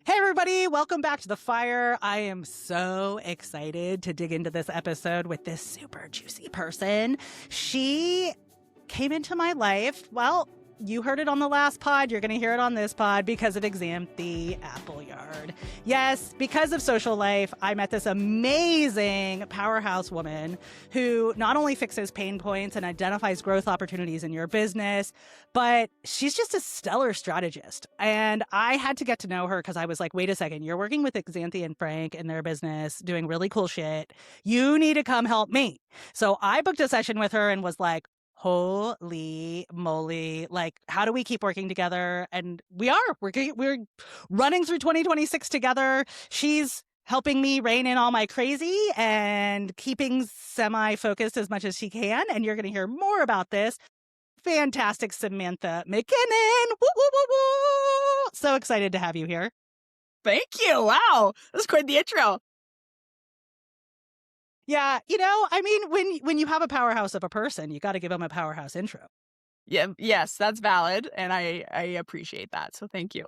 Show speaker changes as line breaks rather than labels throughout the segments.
Hey, everybody, welcome back to The Fire. I am so excited to dig into this episode with this super juicy person. She came into my life, well, you heard it on the last pod, you're going to hear it on this pod because of Xanthi Appleyard. Yes, because of social life, I met this amazing powerhouse woman who not only fixes pain points and identifies growth opportunities in your business, but she's just a stellar strategist. And I had to get to know her because I was like, wait a second, you're working with Xanthi and Frank in their business, doing really cool shit. You need to come help me. So I booked a session with her and was like, holy moly, like, how do we keep working together? And we're running through 2026 together. She's helping me rein in all my crazy and keeping semi-focused as much as she can. And you're going to hear more about this. Fantastic Samantha MacKinnon. Woo, woo, woo, woo. So excited to have you here.
Thank you. Wow. That's quite the intro.
Yeah, I mean, when you have a powerhouse of a person, you got to give them a powerhouse intro.
Yeah, yes, that's valid, and I appreciate that. So thank you.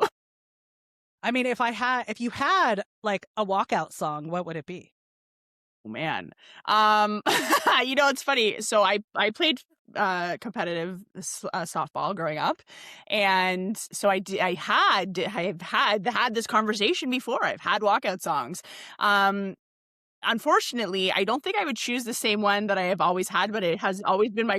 I mean, if you had like a walkout song, what would it be?
Oh, man. It's funny. So I played competitive softball growing up, and so I've had this conversation before. I've had walkout songs. Unfortunately, I don't think I would choose the same one that I have always had, but it has always been my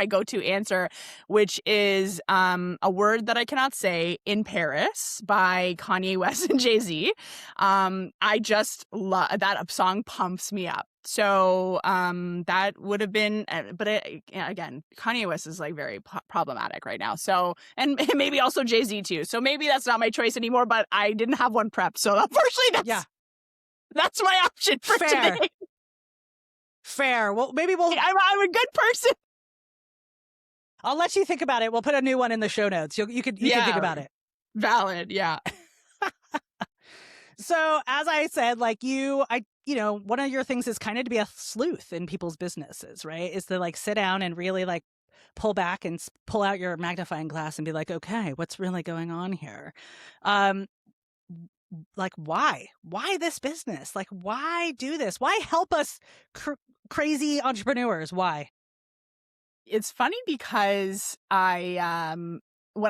go-to answer, which is a word that I cannot say, "In Paris" by Kanye West and Jay-Z. I just love that song, pumps me up. So that would have been, but again, Kanye West is like very problematic right now. So, and maybe also Jay-Z too. So maybe that's not my choice anymore, but I didn't have one prepped. So unfortunately, that's my option for today.
Fair. Well, maybe
I'm a good person.
I'll let you think about it. We'll put a new one in the show notes. You can think about it.
Valid. Yeah.
So as I said, like one of your things is kind of to be a sleuth in people's businesses, right? Is to like sit down and really like pull back and pull out your magnifying glass and be like, okay, what's really going on here? Like, why this business? Like, why do this? Why help us crazy entrepreneurs? Why?
It's funny because when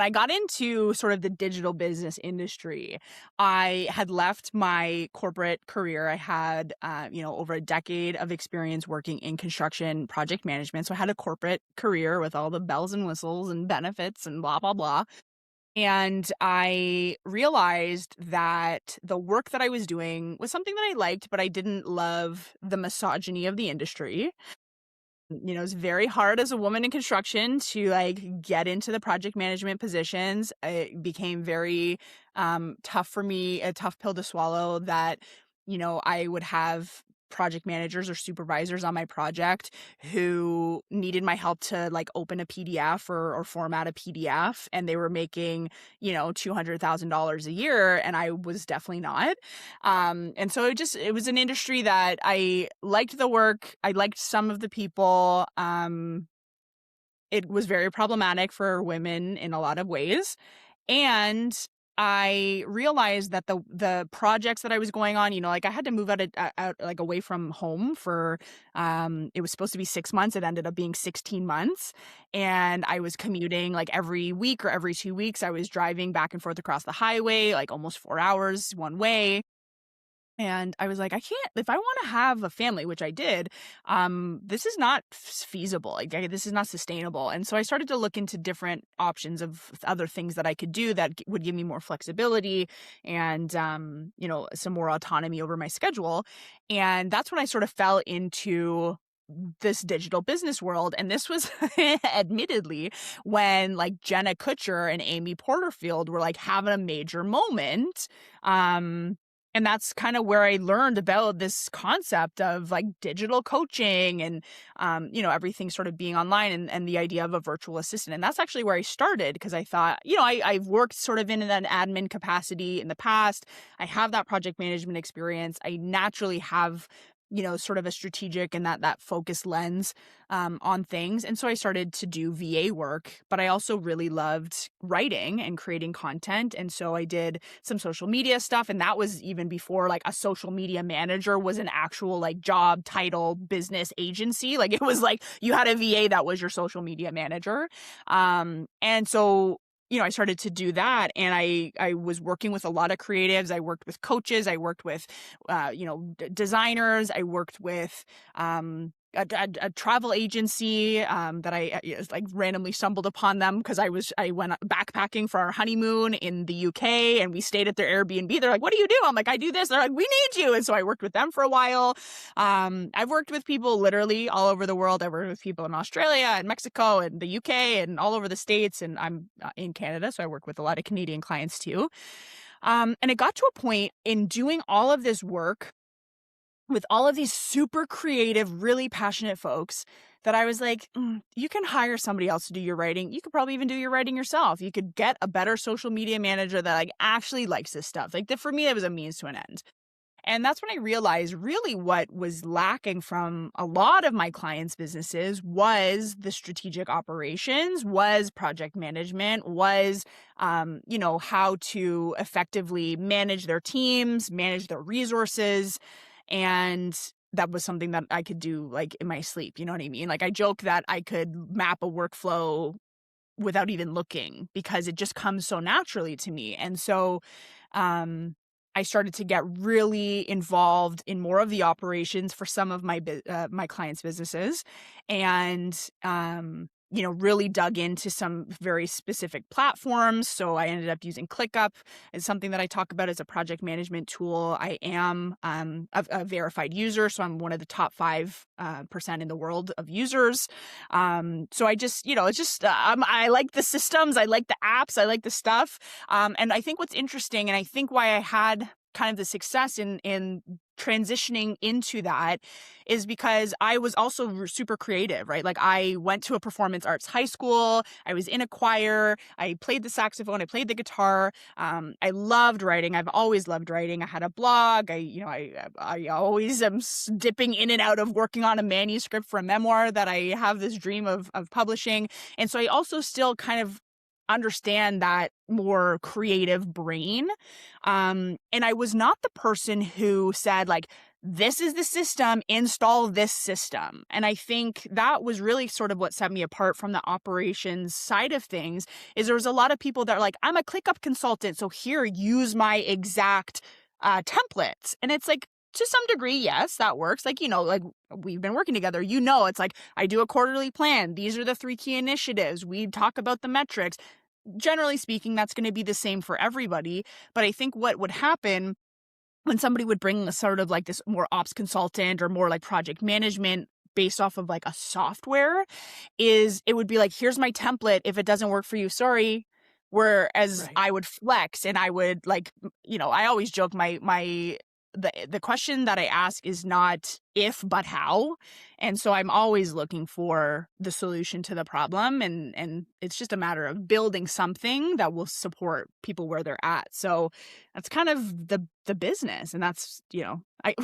I got into sort of the digital business industry, I had left my corporate career. I had, over a decade of experience working in construction project management. So I had a corporate career with all the bells and whistles and benefits and blah, blah, blah. And I realized that the work that I was doing was something that I liked, but I didn't love the misogyny of the industry. It's very hard as a woman in construction to like get into the project management positions. It became very tough for me, a tough pill to swallow that, I would have project managers or supervisors on my project who needed my help to like open a PDF or format a PDF, and they were making, $200,000 a year, and I was definitely not. And so it was an industry that I liked the work. I liked some of the people. It was very problematic for women in a lot of ways. And I realized that the projects that I was going on, like I had to move out like away from home for, it was supposed to be 6 months. It ended up being 16 months. And I was commuting like every week or every 2 weeks. I was driving back and forth across the highway, like almost 4 hours one way. And I was like, I can't, if I want to have a family, which I did, this is not feasible. Like, this is not sustainable. And so I started to look into different options of other things that I could do that would give me more flexibility and, some more autonomy over my schedule. And that's when I sort of fell into this digital business world. And this was admittedly when like Jenna Kutcher and Amy Porterfield were like having a major moment. And that's kind of where I learned about this concept of like digital coaching and, everything sort of being online and the idea of a virtual assistant. And that's actually where I started because I thought, I've worked sort of in an admin capacity in the past. I have that project management experience. I naturally have sort of a strategic and that focused lens on things. And so I started to do VA work, but I also really loved writing and creating content. And so I did some social media stuff. And that was even before like a social media manager was an actual like job title business agency. Like it was like you had a VA that was your social media manager. And so I started to do that, and I was working with a lot of creatives. I worked with coaches. I worked with, designers. I worked with a travel agency that I like randomly stumbled upon them because I went backpacking for our honeymoon in the UK, and we stayed at their Airbnb. They're like, "What do you do?" I'm like, "I do this." They're like, "We need you," and so I worked with them for a while. I've worked with people literally all over the world. I worked with people in Australia and Mexico and the UK and all over the States, and I'm in Canada, so I work with a lot of Canadian clients too. And it got to a point in doing all of this work with all of these super creative, really passionate folks that I was like, you can hire somebody else to do your writing. You could probably even do your writing yourself. You could get a better social media manager that like actually likes this stuff. Like for me, it was a means to an end. And that's when I realized really what was lacking from a lot of my clients' businesses was the strategic operations, was project management, was, how to effectively manage their teams, manage their resources. And that was something that I could do like in my sleep. You know what I mean? Like I joke that I could map a workflow without even looking because it just comes so naturally to me. And so, I started to get really involved in more of the operations for some of my clients' businesses, and really dug into some very specific platforms. So I ended up using ClickUp as something that I talk about as a project management tool. I am a verified user, so I'm one of the top 5% in the world of users. So I just, it's just I like the systems, I like the apps, I like the stuff. And I think what's interesting, and I think why I had kind of the success in transitioning into that is because I was also super creative, right? Like I went to a performance arts high school. I was in a choir. I played the saxophone. I played the guitar. I loved writing. I've always loved writing. I had a blog. I always am dipping in and out of working on a manuscript for a memoir that I have this dream of publishing. And so I also still kind of understand that more creative brain. And I was not the person who said like, this is the system, install this system. And I think that was really sort of what set me apart from the operations side of things is there was a lot of people that are like, I'm a ClickUp consultant, so here, use my exact templates. And it's like, to some degree, yes, that works. Like, like we've been working together, it's like I do a quarterly plan. These are the 3 key initiatives. We talk about the metrics. Generally speaking, that's going to be the same for everybody. But I think what would happen when somebody would bring a sort of like this more ops consultant or more like project management based off of like a software is it would be like, here's my template. If it doesn't work for you, sorry. Whereas
Right.
I would flex and I would like, I always joke the question that I ask is not if, but how. And so I'm always looking for the solution to the problem. And it's just a matter of building something that will support people where they're at. So that's kind of the business. And that's, I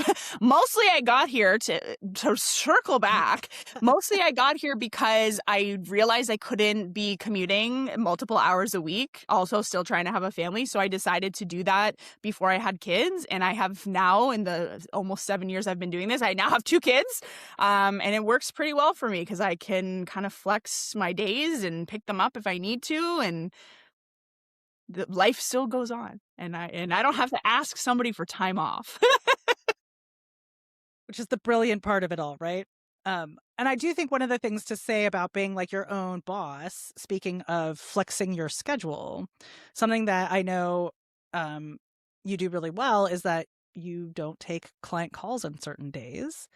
mostly I got here to circle back. Mostly I got here because I realized I couldn't be commuting multiple hours a week, also still trying to have a family. So I decided to do that before I had kids. And I have now, in the almost 7 years I've been doing this, I now have 2 kids. And it works pretty well for me because I can kind of flex my days and pick them up if I need to. And life still goes on. And I don't have to ask somebody for time off.
Which is the brilliant part of it all, right? And I do think one of the things to say about being like your own boss, speaking of flexing your schedule, something that I know you do really well is that you don't take client calls on certain days.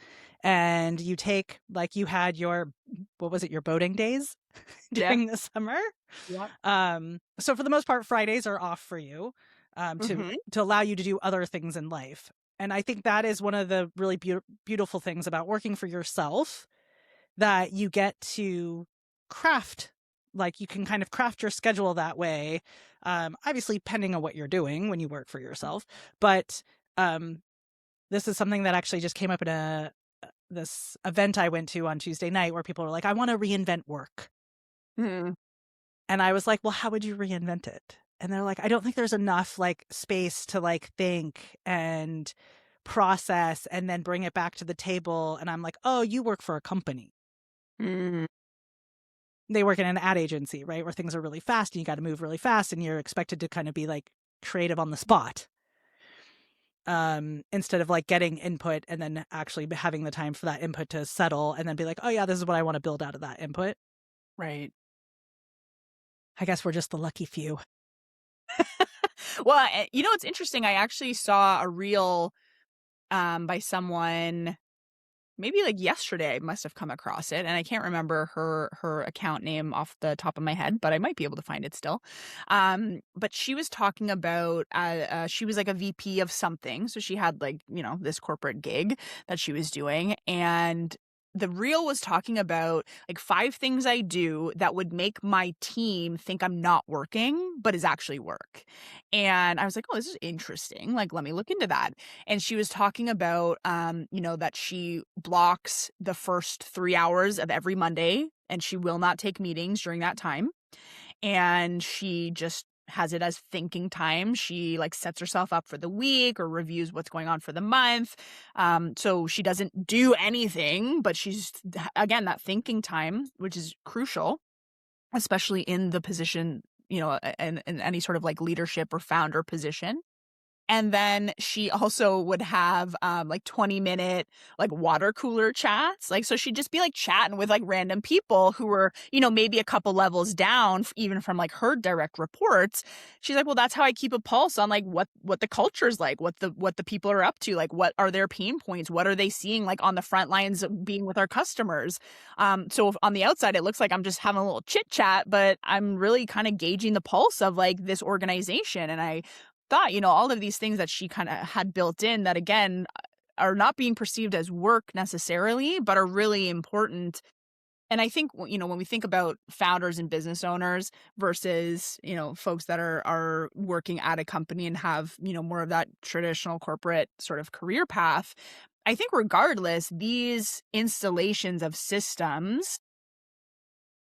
And you take, like, you had your, what was it, your boating days during the summer.
Yep.
So for the most part, Fridays are off for you to allow you to do other things in life. And I think that is one of the really beautiful things about working for yourself, that you get to craft, like you can kind of craft your schedule that way. Obviously, depending on what you're doing when you work for yourself, but this is something that actually just came up in this event I went to on Tuesday night where people were like, I want to reinvent work.
Mm.
And I was like, well, how would you reinvent it? And they're like, I don't think there's enough like space to like think and process and then bring it back to the table. And I'm like, oh, you work for a company.
Mm.
They work in an ad agency, right? Where things are really fast and you got to move really fast and you're expected to kind of be like creative on the spot. Instead of like getting input and then actually having the time for that input to settle and then be like, oh yeah, this is what I want to build out of that input.
Right.
I guess we're just the lucky few.
Well, it's interesting. I actually saw a reel by someone maybe like yesterday. I must have come across it, and I can't remember her account name off the top of my head, but I might be able to find it still. But she was talking about she was like a VP of something, so she had like this corporate gig that she was doing, and the reel was talking about like 5 things I do that would make my team think I'm not working, but is actually work. And I was like, oh, this is interesting. Like, let me look into that. And she was talking about, that she blocks the first 3 hours of every Monday and she will not take meetings during that time. And she just has it as thinking time. She like sets herself up for the week or reviews what's going on for the month. So she doesn't do anything, but she's, again, that thinking time, which is crucial, especially in the position, in any sort of like leadership or founder position. And then she also would have like 20-minute like water cooler chats. Like, so she'd just be like chatting with like random people who were, maybe a couple levels down, even from like her direct reports. She's like, well, that's how I keep a pulse on like what the culture's like, what the people are up to, like what are their pain points, what are they seeing like on the front lines of being with our customers. So on the outside, it looks like I'm just having a little chit chat, but I'm really kind of gauging the pulse of like this organization. And I thought, all of these things that she kind of had built in that, again, are not being perceived as work necessarily, but are really important. And I think, when we think about founders and business owners versus, folks that are working at a company and have, more of that traditional corporate sort of career path, I think regardless, these installations of systems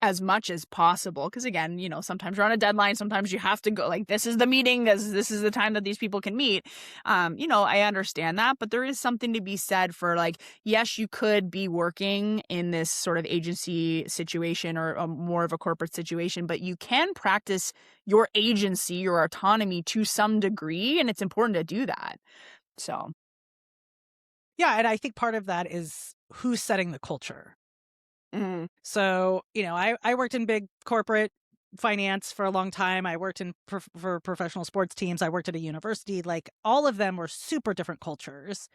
as much as possible, because again, sometimes you're on a deadline, sometimes you have to go, like, this is the meeting, this is the time that these people can meet. I understand that, but there is something to be said for like, yes, you could be working in this sort of agency situation or more of a corporate situation, but you can practice your agency, your autonomy to some degree, and it's important to do that. So
Yeah, and I think part of that is who's setting the culture.
mm,
So, I worked in big corporate finance for a long time. I worked for professional sports teams. I worked at a university. Like all of them were super different cultures.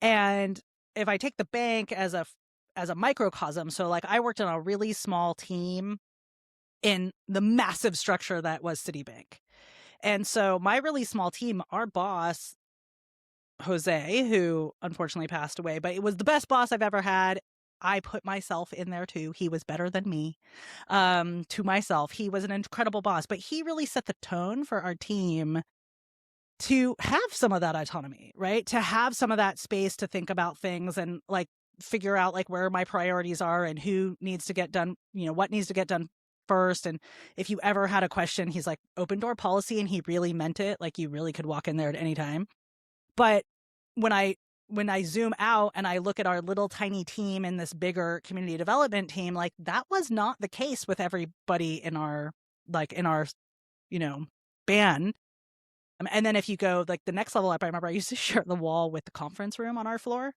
And if I take the bank as a microcosm, so like I worked on a really small team in the massive structure that was Citibank. And so my really small team, our boss, Jose, who unfortunately passed away, but it was the best boss I've ever had. I put myself in there too. He was better than me. To myself, he was an incredible boss, but he really set the tone for our team to have some of that autonomy, right? To have some of that space to think about things and like figure out like where my priorities are and who needs to get done, what needs to get done first. And if you ever had a question, he's like open door policy, and he really meant it. Like you really could walk in there at any time. But when I zoom out and I look at our little tiny team and this bigger community development team, like that was not the case with everybody in our band. And then if you go like the next level up, I remember I used to share the wall with the conference room on our floor.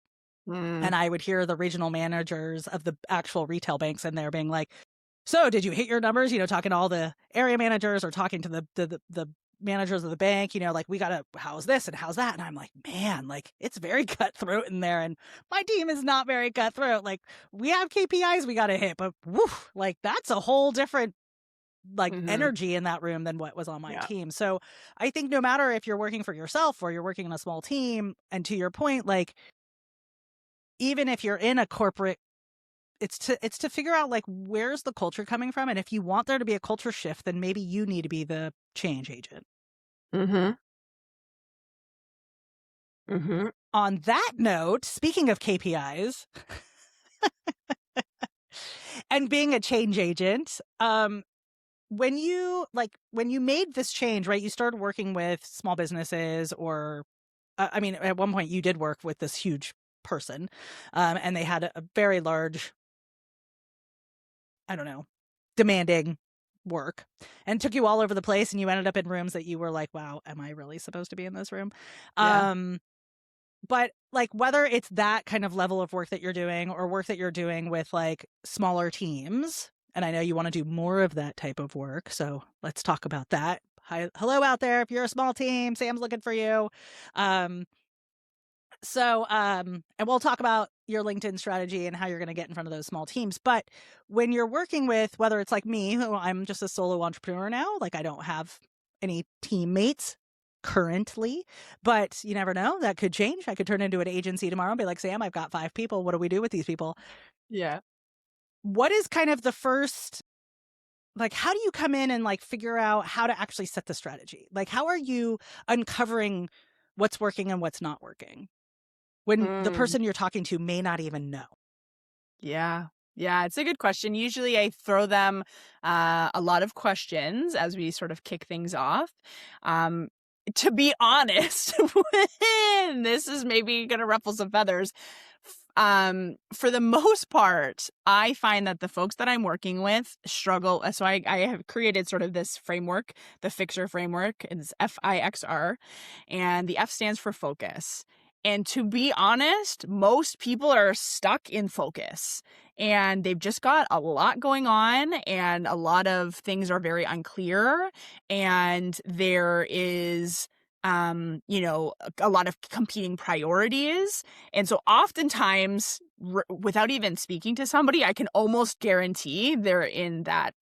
And I would hear the regional managers of the actual retail banks in there being like, so did you hit your numbers? Talking to all the area managers or talking to the managers of the bank, like we gotta, how's this and how's that? And I'm like, man, like it's very cutthroat in there. And my team is not very cutthroat. Like we have KPIs we gotta hit, but woof, like that's a whole different like energy in that room than what was on my team. So I think no matter if you're working for yourself or you're working in a small team, and to your point, like even if you're in a corporate, it's to figure out like where's the culture coming from, and if you want there to be a culture shift, then maybe you need to be the change agent.
Mm-hmm. Mm-hmm.
on that note, speaking of KPIs and being a change agent, when you made this change, right, you started working with small businesses or I mean, at one point you did work with this huge person, and they had a very large, I don't know, demanding work and took you all over the place, and you ended up in rooms that you were like, wow, am I really supposed to be in this room?
Yeah.
But like whether it's that kind of level of work that you're doing or work that you're doing with like smaller teams, and I know you want to do more of that type of work, so let's talk about that. Hi, hello out there. If you're a small team, Sam's looking for you. Um, and we'll talk about your LinkedIn strategy and how you're going to get in front of those small teams. But when you're working with, whether it's like me, who I'm just a solo entrepreneur now, like I don't have any teammates currently, but you never know, that could change. I could turn into an agency tomorrow and be like, Sam, I've got 5 people. What do we do with these people?
Yeah.
What is kind of the first, like, how do you come in and like figure out how to actually set the strategy? Like, how are you uncovering what's working and what's not working when the
Mm.
person you're talking to may not even know?
Yeah. Yeah, it's a good question. Usually I throw them a lot of questions as we sort of kick things off. Um, to be honest, this is maybe going to ruffle some feathers. For the most part, I find that the folks that I'm working with struggle. So I have created sort of this framework, the Fixer framework. It's FIXR, and the F stands for focus. And to be honest, most people are stuck in focus and they've just got a lot going on and a lot of things are very unclear. And there is, a lot of competing priorities. And so oftentimes, without even speaking to somebody, I can almost guarantee they're in that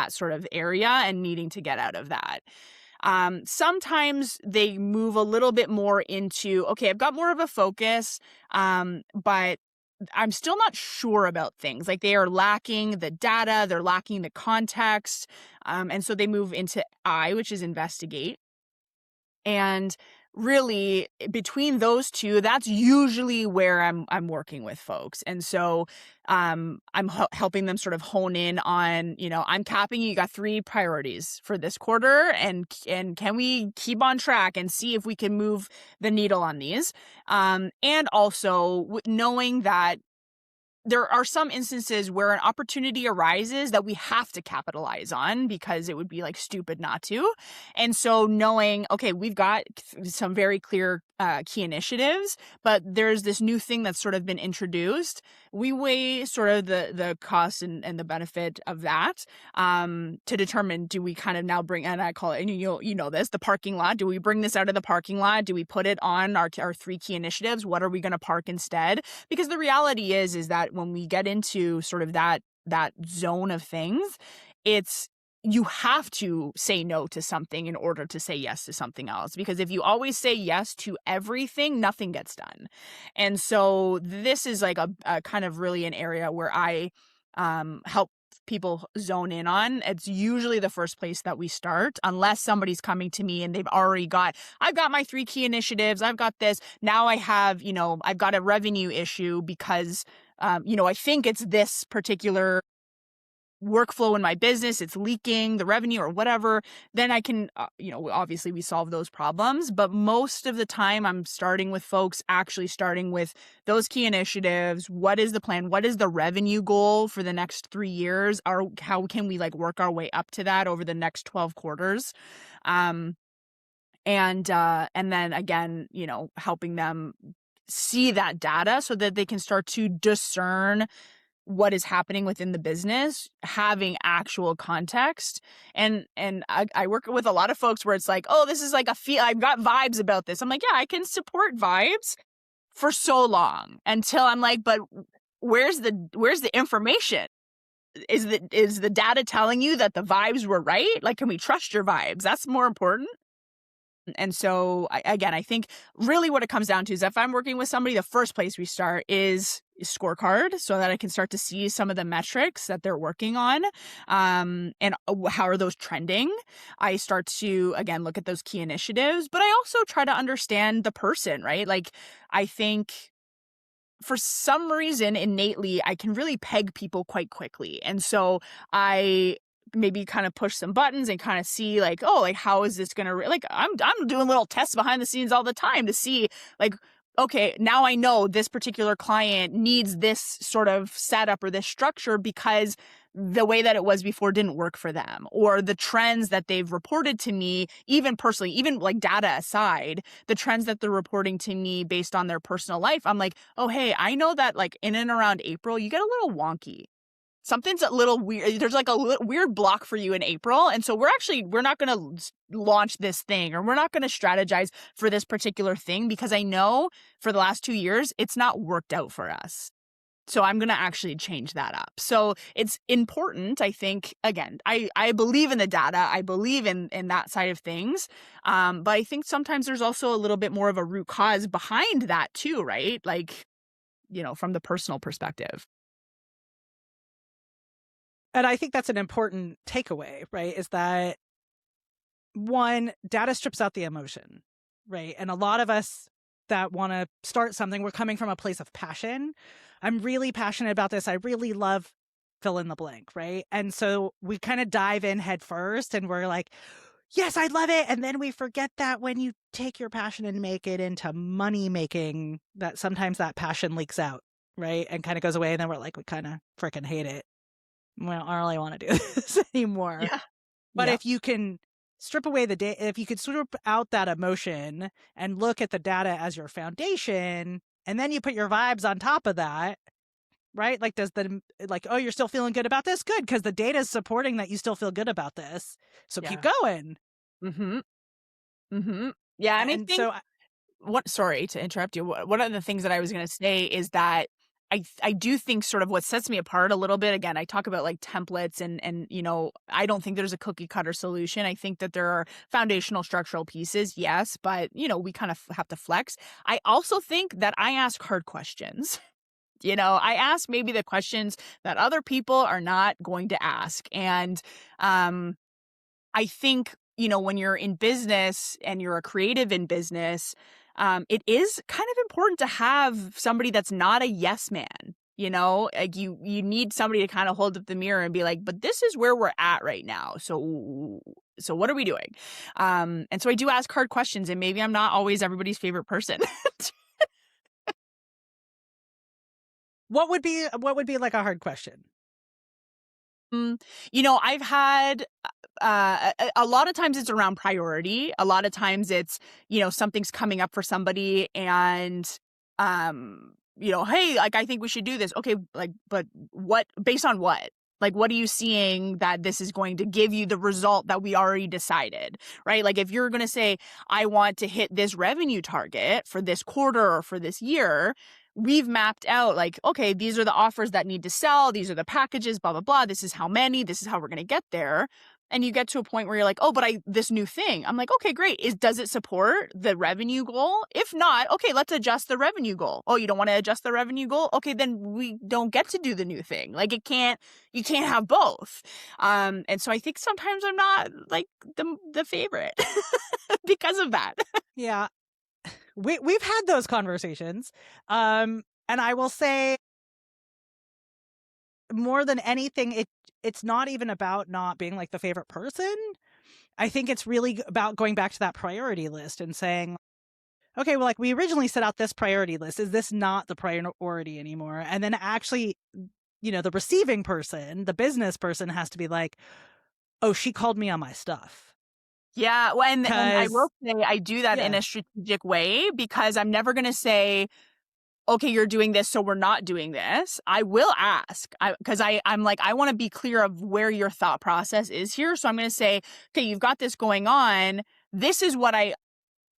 sort of area and needing to get out of that. Sometimes they move a little bit more into, okay, I've got more of a focus, but I'm still not sure about things. Like they are lacking the data, they're lacking the context. And so they move into I, which is investigate. And really between those two, that's usually where I'm working with folks. And so I'm helping them sort of hone in on, I'm capping you got 3 priorities for this quarter and can we keep on track and see if we can move the needle on these. And also knowing that there are some instances where an opportunity arises that we have to capitalize on because it would be like stupid not to. And so knowing, okay, we've got some very clear key initiatives, but there's this new thing that's sort of been introduced. We weigh sort of the cost and the benefit of that to determine, do we kind of now bring, and I call it, and you know this, the parking lot. Do we bring this out of the parking lot? Do we put it on our 3 key initiatives? What are we going to park instead? Because the reality is that when we get into sort of that zone of things, you have to say no to something in order to say yes to something else. Because if you always say yes to everything, nothing gets done. And so this is like a kind of really an area where I help people zone in on. It's usually the first place that we start, unless somebody's coming to me and I've got my 3 key initiatives. I've got this. Now I have, I've got a revenue issue because, I think it's this particular workflow in my business, it's leaking the revenue or whatever. Then I can, obviously we solve those problems. But most of the time I'm starting with folks actually starting with those key initiatives. What is the plan? What is the revenue goal for the next 3 years? How can we like work our way up to that over the next 12 quarters? And then again, helping them see that data so that they can start to discern what is happening within the business, having actual context. And I work with a lot of folks where it's like, oh, this is like I've got vibes about this. I'm like, yeah, I can support vibes for so long until I'm like, but where's the information? Is the data telling you that the vibes were right? Like, can we trust your vibes? That's more important. And so again, I think really what it comes down to is if I'm working with somebody, the first place we start is scorecard so that I can start to see some of the metrics that they're working on, and how are those trending. I start to, again, look at those key initiatives, but I also try to understand the person, right? Like, I think for some reason, innately, I can really peg people quite quickly. And so I maybe kind of push some buttons and kind of see like, oh, like, how is this going to, like, I'm doing little tests behind the scenes all the time to see like, okay, now I know this particular client needs this sort of setup or this structure because the way that it was before didn't work for them, or the trends that they've reported to me, even personally, even like data aside, the trends that they're reporting to me based on their personal life. I'm like, oh, hey, I know that like in and around April, you get a little wonky. Something's a little weird. There's like a weird block for you in April. And so we're not going to launch this thing, or we're not going to strategize for this particular thing because I know for the last 2 years, it's not worked out for us. So I'm going to actually change that up. So it's important, I think, again, I believe in the data. I believe in that side of things. But I think sometimes there's also a little bit more of a root cause behind that too, right? Like, from the personal perspective.
And I think that's an important takeaway, right? Is that, one, data strips out the emotion, right? And a lot of us that want to start something, we're coming from a place of passion. I'm really passionate about this. I really love fill in the blank, right? And so we kind of dive in head first and we're like, yes, I love it. And then we forget that when you take your passion and make it into money making, that sometimes that passion leaks out, right? And kind of goes away. And then we're like, we kind of freaking hate it. I don't really want to do this anymore.
Yeah.
But if you can strip away the data, if you could strip out that emotion and look at the data as your foundation, and then you put your vibes on top of that, right? Like, oh, you're still feeling good about this? Good, because the data is supporting that you still feel good about this. So keep going.
Mm-hmm. Mm-hmm. Yeah. And I think, sorry to interrupt you. One of the things that I was going to say is that I do think sort of what sets me apart a little bit, again, I talk about like templates and, I don't think there's a cookie cutter solution. I think that there are foundational structural pieces. Yes. But, we kind of have to flex. I also think that I ask hard questions. I ask maybe the questions that other people are not going to ask. And I think, when you're in business and you're a creative in business, it is kind of important to have somebody that's not a yes man. Like you need somebody to kind of hold up the mirror and be like, but this is where we're at right now. So what are we doing? And so I do ask hard questions, and maybe I'm not always everybody's favorite person.
What would be like a hard question?
I've had a lot of times it's around priority. A lot of times it's, something's coming up for somebody and, hey, like, I think we should do this. Okay. Like, but what, based on what? Like, what are you seeing that this is going to give you the result that we already decided, right? Like, if you're going to say, I want to hit this revenue target for this quarter or for this year, we've mapped out like, okay, these are the offers that need to sell. These are the packages, blah, blah, blah. This is how many, this is how we're going to get there. And you get to a point where you're like, oh, but this new thing. I'm like, okay, great. Does it support the revenue goal? If not, okay, let's adjust the revenue goal. Oh, you don't want to adjust the revenue goal? Okay, then we don't get to do the new thing. Like you can't have both. And so I think sometimes I'm not like the favorite because of that.
Yeah. We've had those conversations. And I will say, more than anything, it's not even about not being like the favorite person. I think it's really about going back to that priority list and saying, okay, well, like we originally set out this priority list. Is this not the priority anymore? And then actually, the receiving person, the business person has to be like, oh, she called me on my stuff.
Yeah. Well, and I will say I do that in a strategic way, because I'm never going to say, okay, you're doing this, so we're not doing this. I will ask, because I'm like, I want to be clear of where your thought process is here. So I'm going to say, okay, you've got this going on. This is what I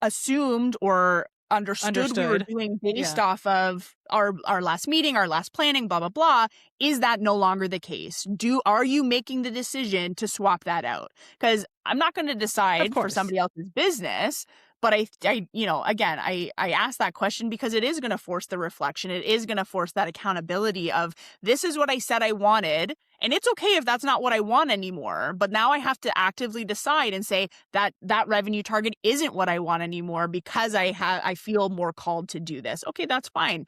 assumed or understood we were
Understood.
doing based
Yeah.
off of our last meeting, our last planning, blah, blah, blah. Is that no longer the case? Are you making the decision to swap that out? Because I'm not going to
Of
decide for
course.
somebody else's business. But again, I ask that question because it is going to force the reflection. It is going to force that accountability of, this is what I said I wanted. And it's okay if that's not what I want anymore. But now I have to actively decide and say that that revenue target isn't what I want anymore because I feel more called to do this. Okay, that's fine.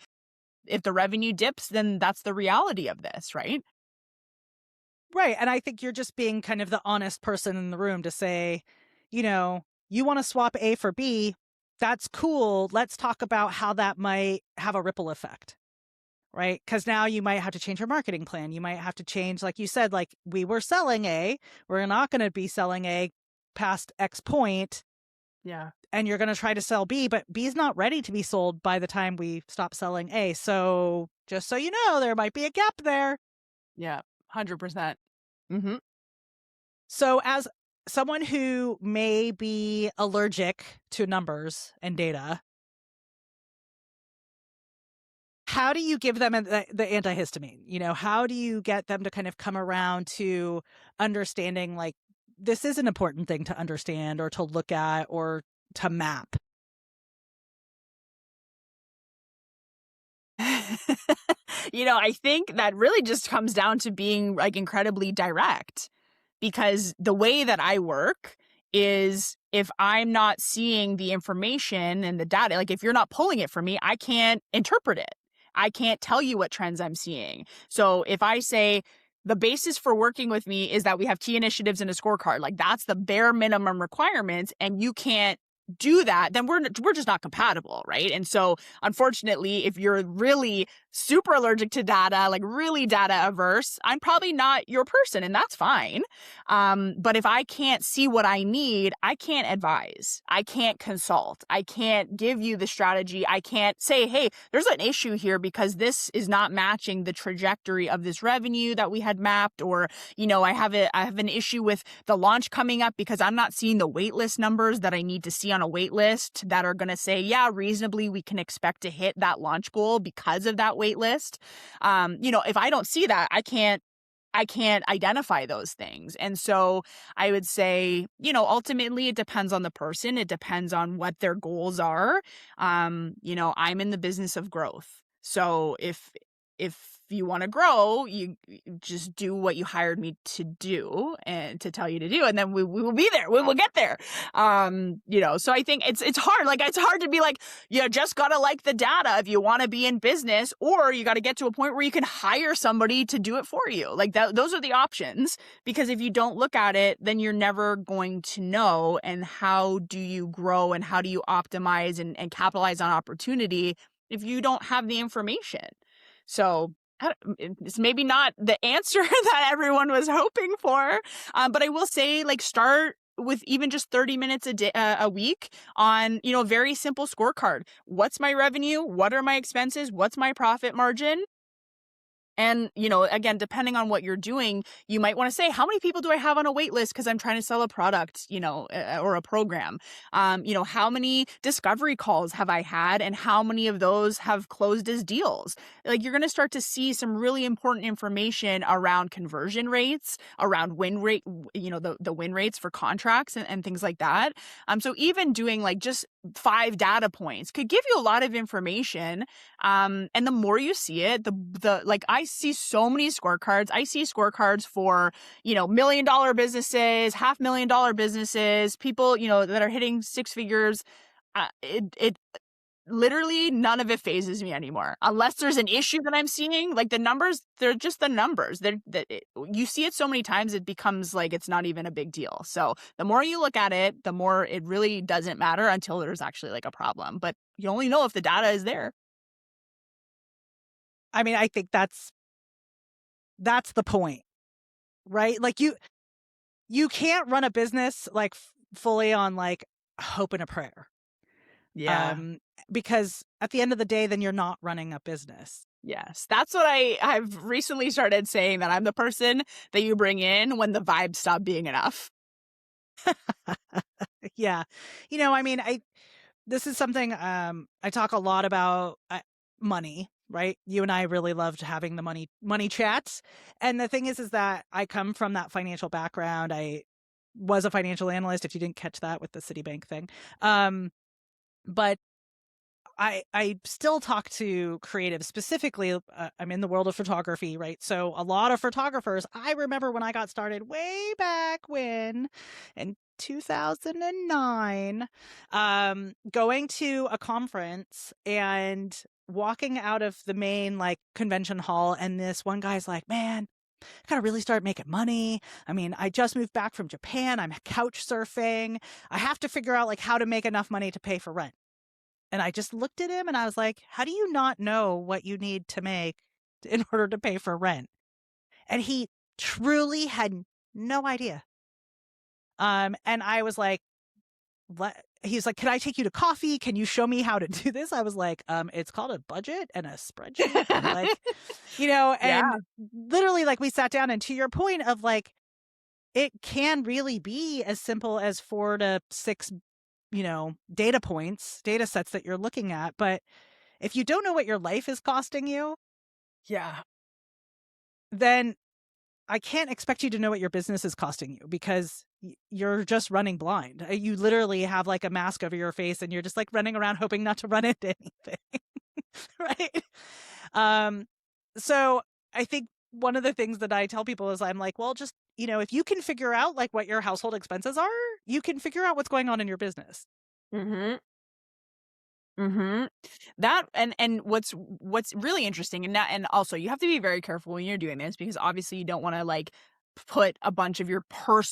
If the revenue dips, then that's the reality of this, right?
Right. And I think you're just being kind of the honest person in the room to say, you want to swap A for B. That's cool. Let's talk about how that might have a ripple effect. Right. Because now you might have to change your marketing plan. You might have to change, like you said, like we were selling A, we're not going to be selling A past X point.
Yeah.
And you're going to try to sell B, but B is not ready to be sold by the time we stop selling A. So just so you know, there might be a gap there.
Yeah. 100%. Mm-hmm.
So, as someone who may be allergic to numbers and data, how do you give them the antihistamine? How do you get them to kind of come around to understanding, like, this is an important thing to understand or to look at or to map?
I think that really just comes down to being like incredibly direct, because the way that I work is, if I'm not seeing the information and the data, like if you're not pulling it for me, I can't interpret it. I can't tell you what trends I'm seeing. So if I say the basis for working with me is that we have key initiatives and a scorecard, like that's the bare minimum requirements, and you can't do that, then we're just not compatible, right? And so unfortunately, if you're really super allergic to data, like really data averse, I'm probably not your person, and that's fine. But if I can't see what I need, I can't advise, I can't consult, I can't give you the strategy, I can't say, hey, there's an issue here because this is not matching the trajectory of this revenue that we had mapped, or I have an issue with the launch coming up because I'm not seeing the wait list numbers that I need to see on a wait list that are going to say, yeah, reasonably we can expect to hit that launch goal because of that wait list. If I don't see that, I can't identify those things. And so I would say, ultimately it depends on the person. It depends on what their goals are. I'm in the business of growth. So if you want to grow, you just do what you hired me to do and to tell you to do. And then we will be there. We will get there. So I think it's hard. Like, it's hard to be like, you just got to like the data if you want to be in business, or you got to get to a point where you can hire somebody to do it for you. Like those are the options, because if you don't look at it, then you're never going to know. And how do you grow and how do you optimize and capitalize on opportunity if you don't have the information? So it's maybe not the answer that everyone was hoping for, but I will say, like, start with even just 30 minutes a week on, a very simple scorecard. What's my revenue? What are my expenses? What's my profit margin? And, again, depending on what you're doing, you might want to say, how many people do I have on a wait list because I'm trying to sell a product, or a program? How many discovery calls have I had, and how many of those have closed as deals? Like, you're going to start to see some really important information around conversion rates, around win rate, the win rates for contracts and things like that. So even doing like just 5 data points could give you a lot of information. And the more you see it, the like, I see so many scorecards. I see scorecards for, $1 million businesses, $500,000 businesses, people, that are hitting 6 figures. It literally, none of it phases me anymore, unless there's an issue that I'm seeing. Like, the numbers, they're just the numbers. You see it so many times, it becomes like it's not even a big deal. So the more you look at it, the more it really doesn't matter until there's actually like a problem. But you only know if the data is there.
I mean, I think that's the point, right? Like, you can't run a business like fully on like hope and a prayer.
Yeah.
Because at the end of the day, then you're not running a business.
Yes. That's what I've recently started saying, that I'm the person that you bring in when the vibes stop being enough.
Yeah. I mean, this is something I talk a lot about, money, right? You and I really loved having the money chats. And the thing is that I come from that financial background. I was a financial analyst, if you didn't catch that with the Citibank thing. But I still talk to creatives specifically. I'm in the world of photography, right? So a lot of photographers, I remember when I got started way back when in 2009, going to a conference and walking out of the main like convention hall. And this one guy's like, man, I gotta really start making money. I mean, I just moved back from Japan. I'm couch surfing. I have to figure out like how to make enough money to pay for rent. And I just looked at him and I was like, how do you not know what you need to make in order to pay for rent? And he truly had no idea. And I was like, what? He's like, can I take you to coffee? Can you show me how to do this? I was like, it's called a budget and a spreadsheet. And like,
Yeah.
and literally like we sat down, and to your point of like, it can really be as simple as 4 to 6, data points, data sets that you're looking at. But if you don't know what your life is costing you,
Yeah.
then I can't expect you to know what your business is costing you, because you're just running blind. You literally have like a mask over your face and you're just like running around hoping not to run into anything. Right. Um, so I think one of the things that I tell people is I'm like, well, just, if you can figure out like what your household expenses are, you can figure out what's going on in your business.
Mm-hmm. Mm-hmm. That and what's really interesting, and also you have to be very careful when you're doing this, because obviously you don't want to like put a bunch of your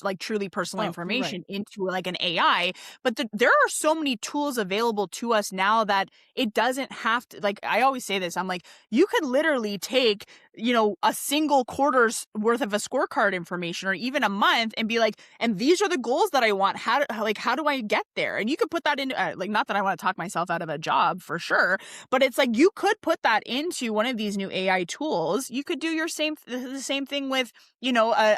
like truly personal
Oh, right.
information into like an AI. But there are so many tools available to us now that it doesn't have to, like, I always say this, I'm like, you could literally take, a single quarter's worth of a scorecard information or even a month and be like, and these are the goals that I want. How do I get there? And you could put that in, like, not that I want to talk myself out of a job for sure, but it's like you could put that into one of these new AI tools. You could do the same thing with,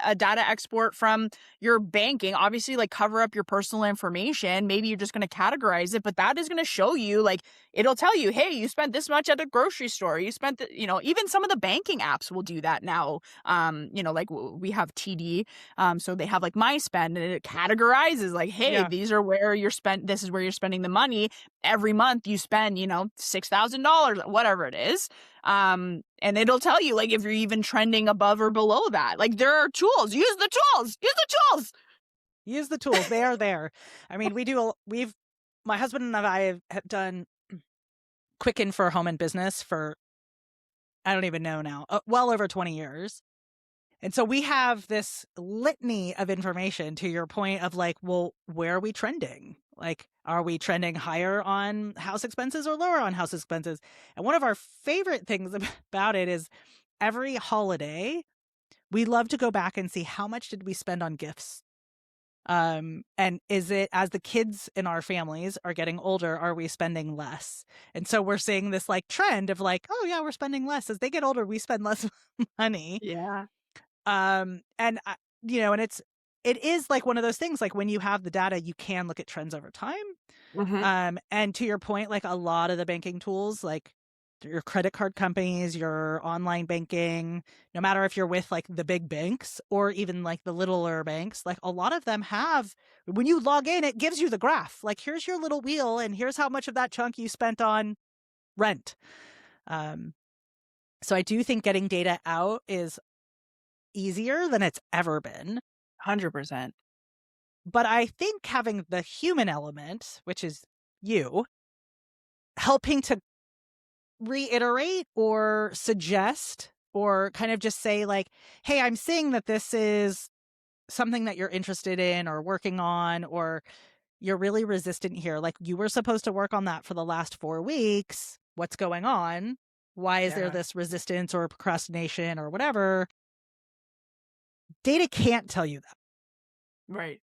a data export from your banking. Obviously, like, cover up your personal information. Maybe you're just going to categorize it, but that is going to show you, like, it'll tell you, hey, you spent this much at a grocery store. You spent, even some of the banking apps will do that now. Like we have TD. So they have like my spend, and it categorizes like, hey,
Yeah.
these are where you're spent. This is where you're spending the money. Every month you spend, $6,000, whatever it is. And it'll tell you like if you're even trending above or below that. Like, there are tools. Use the tools. Use the tools.
Use the tools. They are there. I mean, my husband and I have done Quicken for home and business for, I don't even know now, well over 20 years. And so we have this litany of information, to your point of like, well, where are we trending? Like, are we trending higher on house expenses or lower on house expenses? And one of our favorite things about it is every holiday, we love to go back and see how much did we spend on gifts. And is it, as the kids in our families are getting older, are we spending less? And so we're seeing this like trend of like, oh yeah, we're spending less. As they get older, we spend less money.
Yeah.
And and it is like one of those things, like when you have the data, you can look at trends over time.
Mm-hmm.
And to your point, like a lot of the banking tools, like your credit card companies, your online banking, no matter if you're with like the big banks or even like the littler banks, like a lot of them have, when you log in, it gives you the graph. Like, here's your little wheel and here's how much of that chunk you spent on rent. Um, so I do think getting data out is easier than it's ever been.
100%.
But I think having the human element, which is you, helping to reiterate or suggest or kind of just say like, hey, I'm seeing that this is something that you're interested in or working on, or you're really resistant here. Like, you were supposed to work on that for the last 4 weeks. What's going on? Why is there
Yeah.
this resistance or procrastination or whatever? Data can't tell you that.
Right.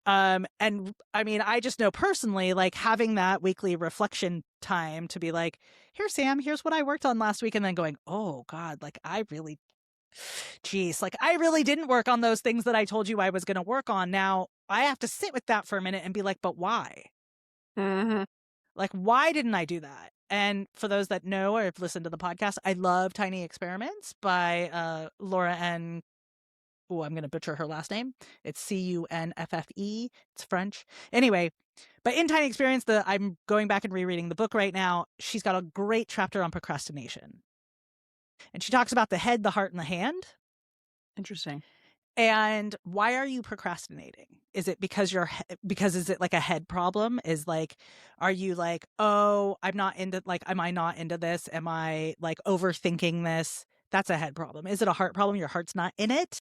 And I mean, I just know personally, like having that weekly reflection time to be like, here, Sam, here's what I worked on last week. And then going, oh God, like like I really didn't work on those things that I told you I was going to work on. Now I have to sit with that for a minute and be like, but why?
Mm-hmm.
Like, why didn't I do that? And for those that know or have listened to the podcast, I love Tiny Experiments by Laura N. Oh, I'm going to butcher her last name. It's Cunffe. It's French. Anyway, but in Tiny Experience, I'm going back and rereading the book right now. She's got a great chapter on procrastination. And she talks about the head, the heart, and the hand.
Interesting.
And why are you procrastinating? Is it because is it like a head problem? Is like, are you like, oh, I'm not into, like, am I not into this? Am I like overthinking this? That's a head problem. Is it a heart problem? Your heart's not in it.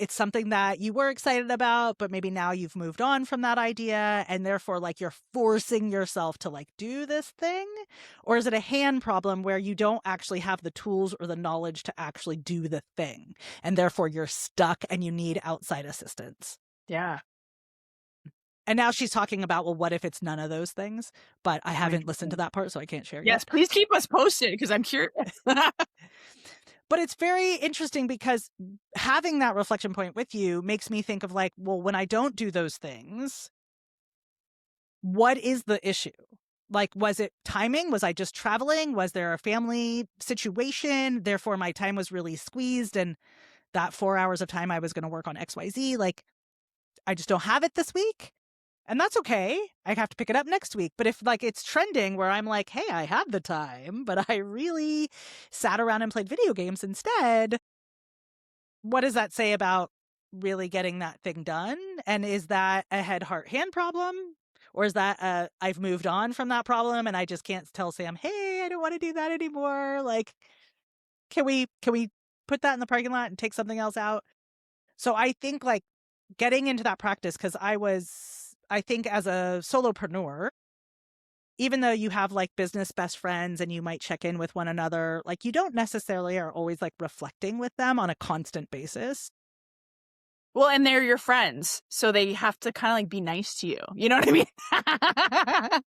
It's something that you were excited about, but maybe now you've moved on from that idea, and therefore, like, you're forcing yourself to like do this thing. Or is it a hand problem where you don't actually have the tools or the knowledge to actually do the thing, and therefore you're stuck and you need outside assistance?
Yeah.
And now she's talking about, well, what if it's none of those things? But I haven't listened to that part, so I can't share
Yes,
yet.
please keep us posted because I'm curious.
But it's very interesting because having that reflection point with you makes me think of like, well, when I don't do those things, what is the issue? Like, was it timing? Was I just traveling? Was there a family situation? Therefore, my time was really squeezed, and that 4 hours of time I was going to work on XYZ, like, I just don't have it this week. And that's okay. I have to pick it up next week. But if like it's trending where I'm like, hey, I have the time, but I really sat around and played video games instead, what does that say about really getting that thing done? And is that a head, heart, hand problem? Or is that I've moved on from that problem and I just can't tell Sam, hey, I don't want to do that anymore. Like, can we put that in the parking lot and take something else out? So I think like getting into that practice, because I think as a solopreneur, even though you have like business best friends and you might check in with one another, like you don't necessarily are always like reflecting with them on a constant basis.
Well, and they're your friends, so they have to kind of like be nice to you. You know what I mean?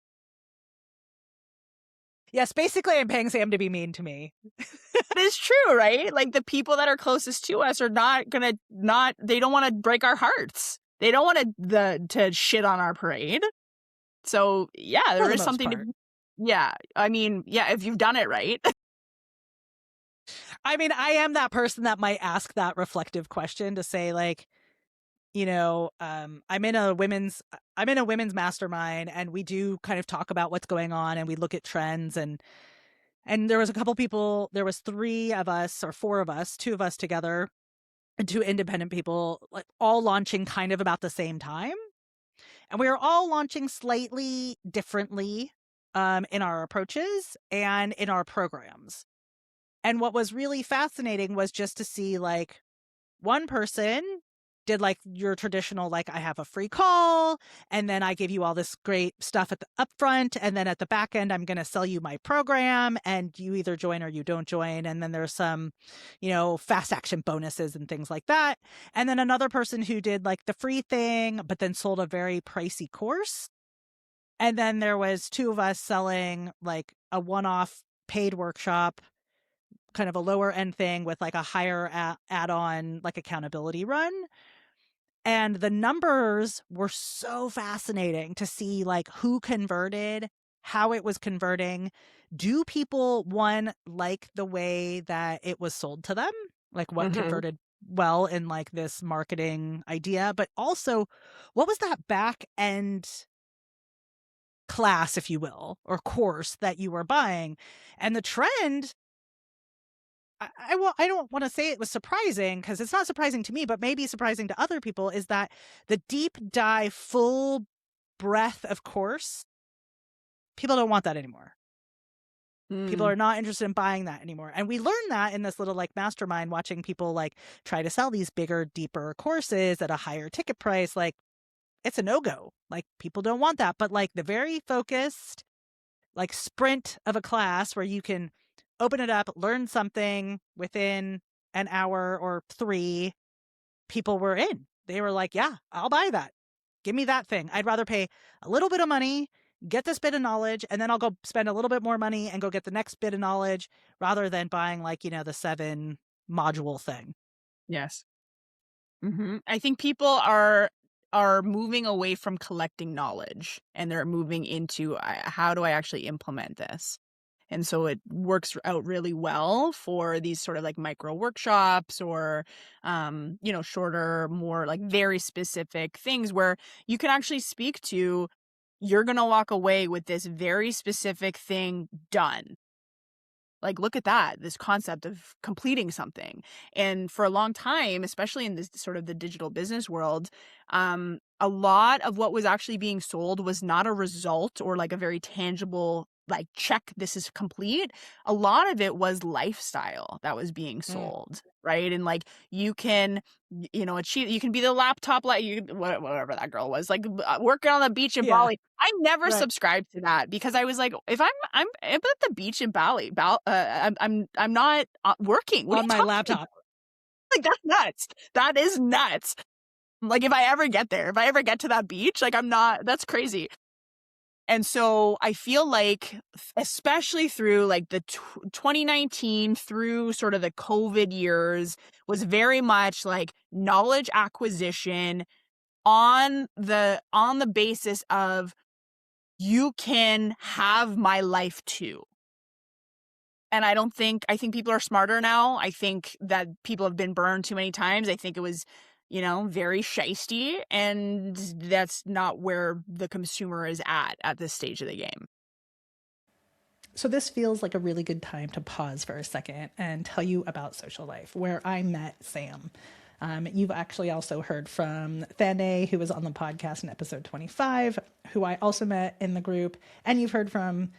Yes, basically I'm paying Sam to be mean to me.
That is true, right? Like the people that are closest to us are they don't want to break our hearts. They don't want to shit on our parade. So yeah,
For
there
the
is
most
something
part.
yeah. I mean, yeah, if you've done it right.
I mean, I am that person that might ask that reflective question to say like, I'm in a women's mastermind, and we do kind of talk about what's going on and we look at trends, and there was a couple people, there was 3 of us or 4 of us, 2 of us together and 2 independent people, like all launching kind of about the same time. And we were all launching slightly differently in our approaches and in our programs. And what was really fascinating was just to see like one person did like your traditional, like, I have a free call and then I give you all this great stuff at the upfront, and then at the back end I'm going to sell you my program and you either join or you don't join, and then there's some fast action bonuses and things like that. And then another person who did like the free thing but then sold a very pricey course. And then there was 2 of us selling like a one-off paid workshop, kind of a lower end thing with like a higher add-on, like accountability run. And the numbers were so fascinating to see like who converted, how it was converting. Do people, one, like the way that it was sold to them? Like what converted well in like this marketing idea, but also what was that back end class, if you will, or course that you were buying? And the trend, I don't want to say it was surprising because it's not surprising to me, but maybe surprising to other people, is that the deep dive, full breadth of course, people don't want that anymore. People are not interested in buying that anymore. And we learned that in this little like mastermind, watching people like try to sell these bigger, deeper courses at a higher ticket price. Like, it's a no-go. Like, people don't want that. But like the very focused, like sprint of a class where you can open it up, learn something within an hour or 3, people were in. They were like, yeah, I'll buy that. Give me that thing. I'd rather pay a little bit of money, get this bit of knowledge, and then I'll go spend a little bit more money and go get the next bit of knowledge, rather than buying like, the 7 module thing.
Yes. I think people are are moving away from collecting knowledge and they're moving into how do I actually implement this? And so it works out really well for these sort of like micro workshops or, shorter, more like very specific things where you can actually speak to, you're going to walk away with this very specific thing done. Like, look at that, this concept of completing something. And for a long time, especially in this sort of the digital business world, a lot of what was actually being sold was not a result or like a very tangible, like, check, this is complete. A lot of it was lifestyle that was being
Mm.
sold, right? And like, you can, achieve, you can be the laptop, like, whatever that girl was, like, working on the beach in
Yeah.
Bali. I never
Right.
subscribed to that because I was like, if I'm at the beach in Bali, I'm not working. What are
On
you
my
talking about?
laptop.
Like, that's nuts. That is nuts. Like, if I ever get there, if I ever get to that beach, like, I'm not. That's crazy. And so I feel like, especially through like the 2019 through sort of the COVID years, was very much like knowledge acquisition on the basis of, you can have my life too. And I think people are smarter now. I think that people have been burned too many times. I think it was, very shisty, and that's not where the consumer is at this stage of the game.
So this feels like a really good time to pause for a second and tell you about Social Life, where I met Sam. You've actually also heard from Thane, who was on the podcast in episode 25, who I also met in the group. And you've heard from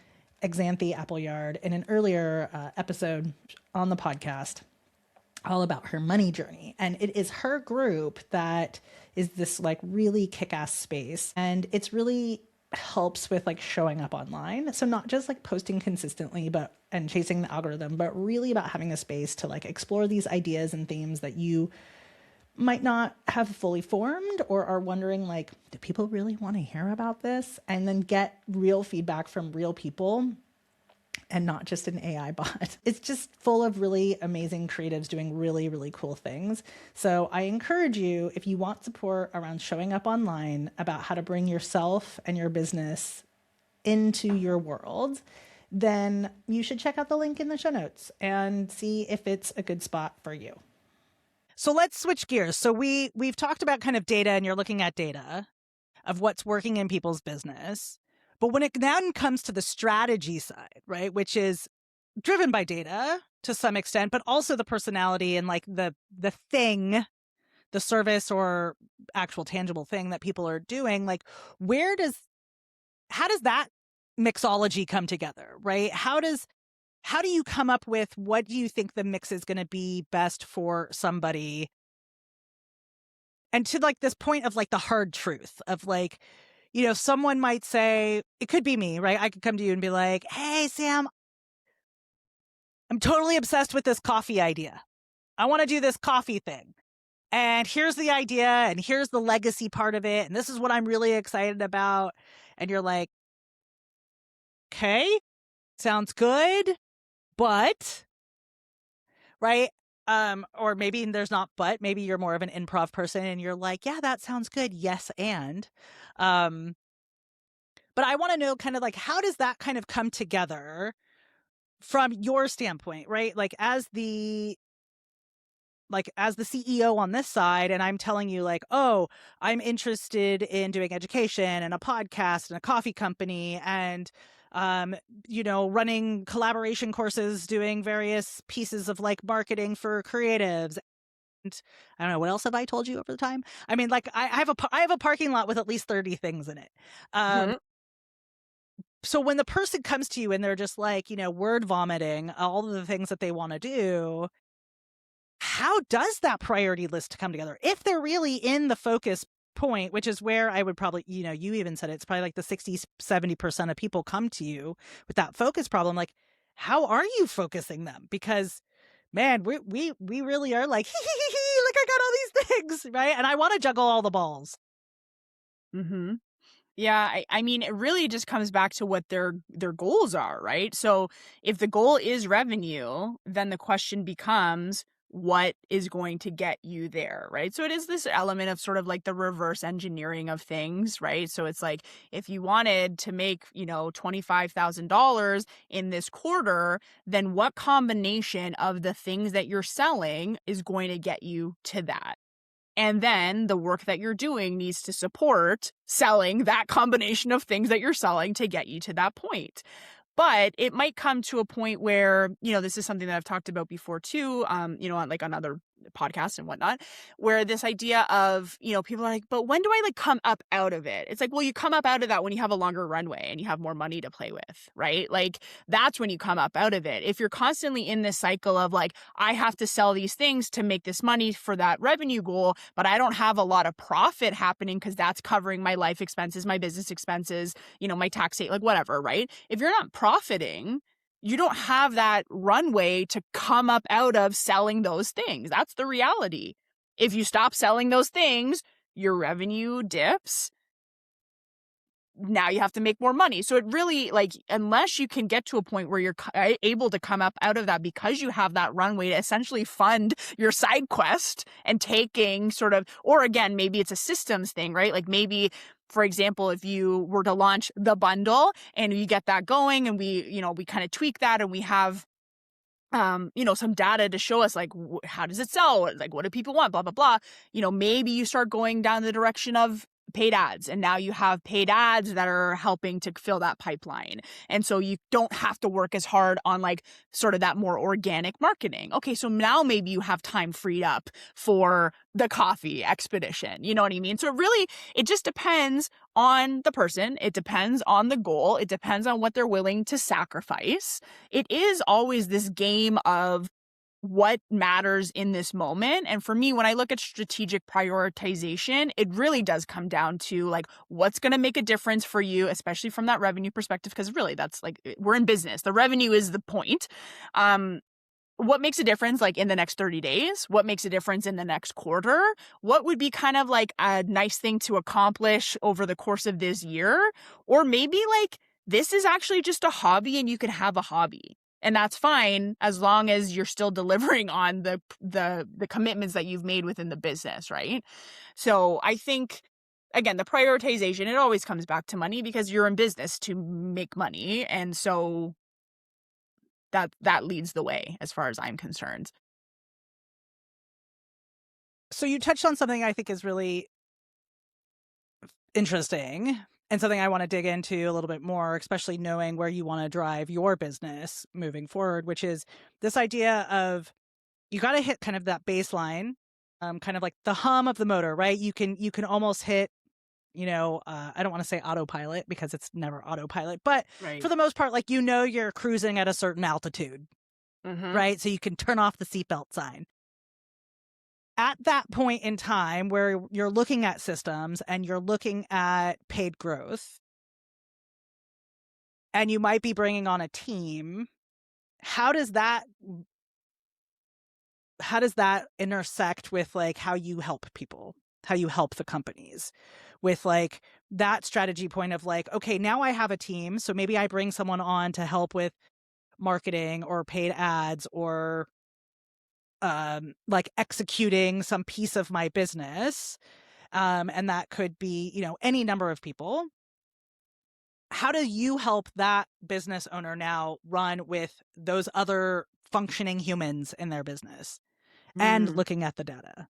Xanthi Appleyard in an earlier episode on the podcast, all about her money journey. And it is her group that is this like really kick-ass space. And it's really helps with like showing up online. So not just like posting consistently, but and chasing the algorithm, but really about having a space to like explore these ideas and themes that you might not have fully formed or are wondering like, do people really want to hear about this? And then get real feedback from real people and not just an AI bot. It's just full of really amazing creatives doing really, really cool things. So I encourage you, if you want support around showing up online, about how to bring yourself and your business into your world, then you should check out the link in the show notes and see if it's a good spot for you. So let's switch gears. So we've talked about kind of data, and you're looking at data of what's working in people's business. But when it then comes to the strategy side, right, which is driven by data to some extent, but also the personality and like the thing, the service or actual tangible thing that people are doing, like how does that mixology come together, right? How do you come up with what do you think the mix is going to be best for somebody? And to like this point of like the hard truth of like, someone might say, it could be me, right? I could come to you and be like, hey, Sam, I'm totally obsessed with this coffee idea. I want to do this coffee thing. And here's the idea, and here's the legacy part of it. And this is what I'm really excited about. And you're like, okay, sounds good, but, right? Or maybe there's not, but maybe you're more of an improv person and you're like, yeah, that sounds good. Yes. And, but I want to know kind of like, how does that kind of come together from your standpoint, right? As the CEO on this side, and I'm telling you like, oh, I'm interested in doing education and a podcast and a coffee company and, running collaboration courses, doing various pieces of like marketing for creatives. And I don't know, what else have I told you over the time? I mean, like I have a parking lot with at least 30 things in it.
Mhm.
So when the person comes to you and they're just like, word vomiting all of the things that they want to do, how does that priority list come together? If they're really in the focus point, which is where I would probably, you even said it's probably like the 60-70% of people come to you with that focus problem. Like, how are you focusing them? Because man, we really are like, like I got all these things, right? And I want to juggle all the balls.
Mhm. Yeah, I mean, it really just comes back to what their goals are, right? So if the goal is revenue, then the question becomes, what is going to get you there, right? So it is this element of sort of like the reverse engineering of things, right? So it's like, if you wanted to make, $25,000 in this quarter, then what combination of the things that you're selling is going to get you to that? And then the work that you're doing needs to support selling that combination of things that you're selling to get you to that point. But it might come to a point where, this is something that I've talked about before too, on other podcasts and whatnot, where this idea of, people are like, but when do I come up out of it? It's like, well, you come up out of that when you have a longer runway and you have more money to play with, right? That's when you come up out of it. If you're constantly in this cycle of I have to sell these things to make this money for that revenue goal, but I don't have a lot of profit happening because that's covering my life expenses, my business expenses, my tax rate, whatever, right? If you're not profiting, you don't have that runway to come up out of selling those things. That's the reality. If you stop selling those things, your revenue dips. Now you have to make more money. So it really, unless you can get to a point where you're able to come up out of that because you have that runway to essentially fund your side quest and taking sort of, or again, maybe it's a systems thing, right? Maybe, for example, if you were to launch the bundle and you get that going and we kind of tweak that and we have some data to show us how does it sell? What do people want? Blah, blah, blah. Maybe you start going down the direction of paid ads, and now you have paid ads that are helping to fill that pipeline. And so you don't have to work as hard on sort of that more organic marketing. Okay, so now maybe you have time freed up for the coffee expedition. You know what I mean? So it just depends on the person. It depends on the goal. It depends on what they're willing to sacrifice. It is always this game of what matters in this moment. And for me, when I look at strategic prioritization, it really does come down to what's going to make a difference for you, especially from that revenue perspective, because really that's we're in business. The revenue is the point. What makes a difference in the next 30 days? What makes a difference in the next quarter? What would be kind of a nice thing to accomplish over the course of this year? Or maybe this is actually just a hobby and you can have a hobby. And that's fine as long as you're still delivering on the commitments that you've made within the business, right? So I think, again, the prioritization, it always comes back to money because you're in business to make money. And so that leads the way as far as I'm concerned.
So you touched on something I think is really interesting and something I want to dig into a little bit more, especially knowing where you want to drive your business moving forward, which is this idea of you got to hit kind of that baseline, kind of like the hum of the motor, right? You can almost hit, I don't want to say autopilot because it's never autopilot, but
Right.
for the most part, you're cruising at a certain altitude, right? So you can turn off the seatbelt sign. At that point in time where you're looking at systems and you're looking at paid growth and you might be bringing on a team, how does that intersect with how you help people, how you help the companies with that strategy point of okay, now I have a team, so maybe I bring someone on to help with marketing or paid ads or executing some piece of my business. And that could be, any number of people. How do you help that business owner now run with those other functioning humans in their business and looking at the data?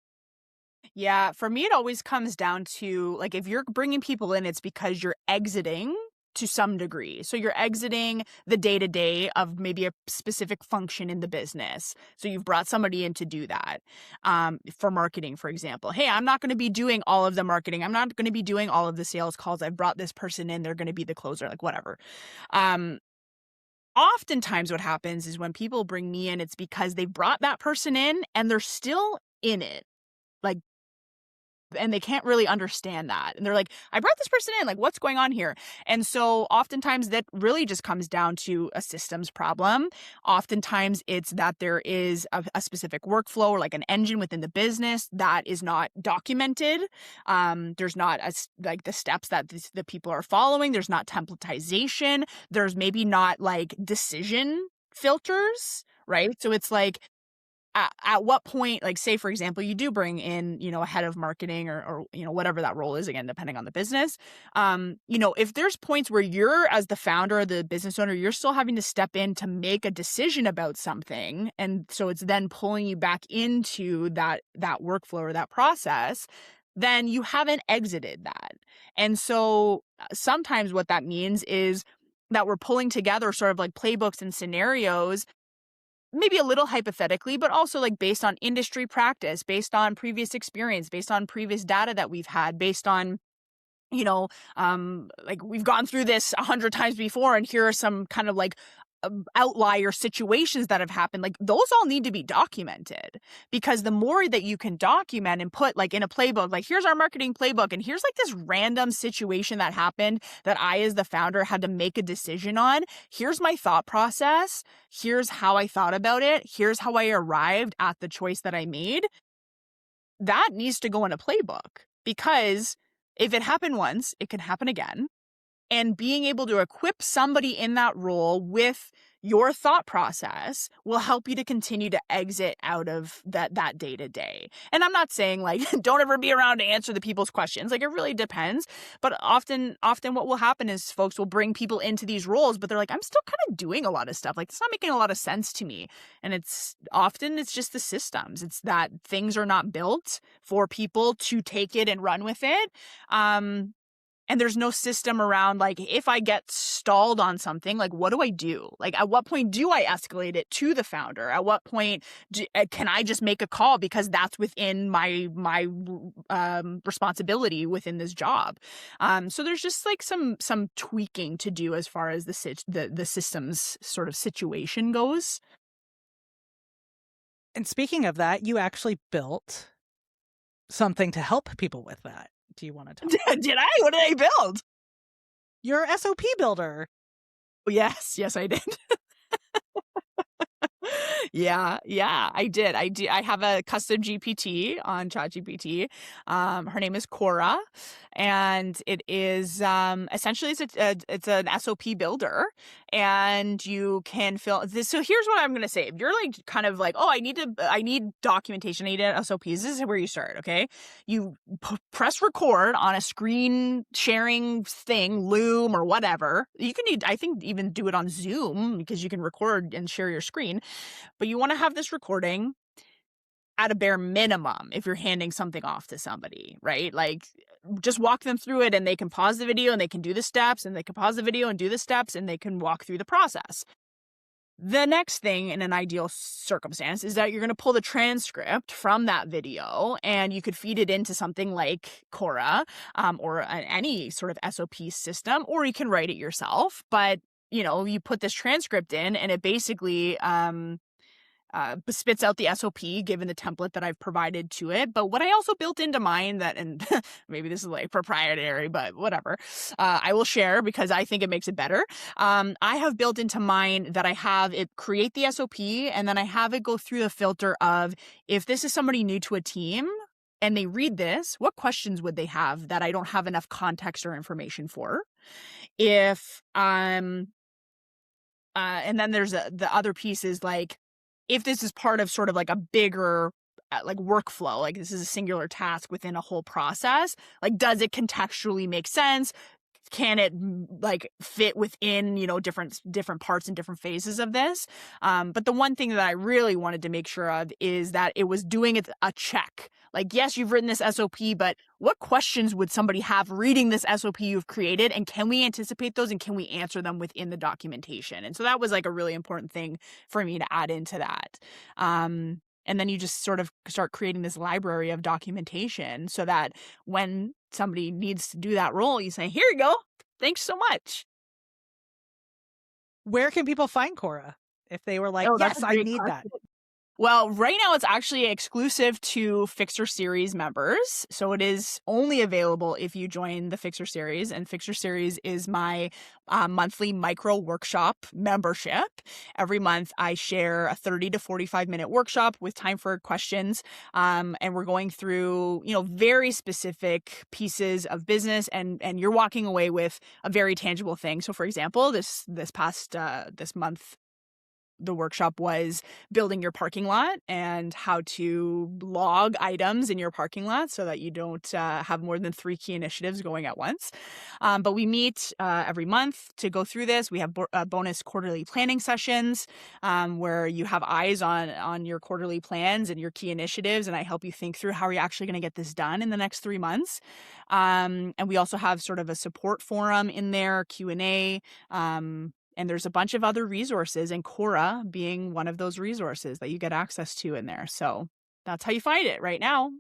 Yeah, for me, it always comes down to if you're bringing people in, it's because you're exiting to some degree. So you're exiting the day-to-day of maybe a specific function in the business. So you've brought somebody in to do that. For marketing, for example, hey, I'm not going to be doing all of the marketing. I'm not going to be doing all of the sales calls. I've brought this person in. They're going to be the closer, whatever. Oftentimes what happens is when people bring me in, it's because they brought that person in and they're still in it. And they can't really understand that. And they're like, I brought this person in, what's going on here? And so oftentimes that really just comes down to a systems problem. Oftentimes it's that there is a specific workflow or an engine within the business that is not documented. There's not the steps that the people are following. There's not templatization. There's maybe not decision filters, right? So it's at what point, like say, for example, you do bring in, a head of marketing or whatever that role is, again, depending on the business. If there's points where you're, as the founder or the business owner, you're still having to step in to make a decision about something. And so it's then pulling you back into that workflow or that process, then you haven't exited that. And so sometimes what that means is that we're pulling together sort of like playbooks and scenarios, maybe a little hypothetically, but also like based on industry practice, based on previous experience, based on previous data that we've had, based on, like we've gone through this 100 times before, and here are some kind of like outlier situations that have happened. Like those all need to be documented, because the more that you can document and put like in a playbook, like here's our marketing playbook, and here's like this random situation that happened that I, as the founder, had to make a decision on. Here's my thought process. Here's how I thought about it. Here's how I arrived at the choice that I made. That needs to go in a playbook, because if it happened once, it can happen again. And being able to equip somebody in that role with your thought process will help you to continue to exit out of that day to day. And I'm not saying like, don't ever be around to answer the people's questions. Like it really depends. But often what will happen is folks will bring people into these roles, but they're like, I'm still kind of doing a lot of stuff. Like it's not making a lot of sense to me. And it's just the systems. It's that things are not built for people to take it and run with it. And there's no system around, like, if I get stalled on something, like, what do I do? Like, at what point do I escalate it to the founder? At what point can I just make a call because that's within my responsibility within this job? So there's just like some tweaking to do as far as the systems sort of situation goes.
And speaking of that, you actually built something to help people with that. Do you want to talk?
Did I? What did I build?
Your SOP builder.
Yes, I did. Yeah, I did. I have a custom GPT on ChatGPT. Her name is Cora, and it is essentially it's an SOP builder, and you can fill this. So here's what I'm going to say. If you're like kind of like, oh, I need documentation, I need SOPs. This is where you start. Okay, you press record on a screen sharing thing, Loom or whatever. You can I think even do it on Zoom, because you can record and share your screen. But you want to have this recording at a bare minimum if you're handing something off to somebody, right? Like just walk them through it, and they can pause the video and they can do the steps, and they can pause the video and do the steps, and they can walk through the process. The next thing in an ideal circumstance is that you're going to pull the transcript from that video, and you could feed it into something like Cora or any sort of SOP system, or you can write it yourself. But you put this transcript in, and it basically spits out the SOP given the template that I've provided to it. But what I also built into mine and maybe this is like proprietary, but whatever, I will share because I think it makes it better. I have built into mine that I have it create the SOP, and then I have it go through the filter of, if this is somebody new to a team and they read this, what questions would they have that I don't have enough context or information for? If and then there's the other piece is like, if this is part of sort of like a bigger like workflow, like this is a singular task within a whole process, like does it contextually make sense? Can it like fit within, different parts and different phases of this? But the one thing that I really wanted to make sure of is that it was doing it a check. Like, yes, you've written this SOP, but what questions would somebody have reading this SOP you've created? And can we anticipate those, and can we answer them within the documentation? And so that was like a really important thing for me to add into that. And then you just sort of start creating this library of documentation so that when somebody needs to do that role, you say, here you go. Thanks so much.
Where can people find Cora if they were like, yes, I need that?
Well, right now it's actually exclusive to Fixer Series members. So it is only available if you join the Fixer Series. And Fixer Series is my monthly micro workshop membership. Every month I share a 30 to 45 minute workshop with time for questions. And we're going through, very specific pieces of business, and you're walking away with a very tangible thing. So for example, this month, the workshop was building your parking lot and how to log items in your parking lot so that you don't have more than 3 key initiatives going at once. But we meet every month to go through this. We have bonus quarterly planning sessions where you have eyes on your quarterly plans and your key initiatives, and I help you think through how are you actually going to get this done in the next 3 months. And we also have sort of a support forum in there, Q&A, and there's a bunch of other resources, and Cora being one of those resources that you get access to in there. So that's how you find it right now.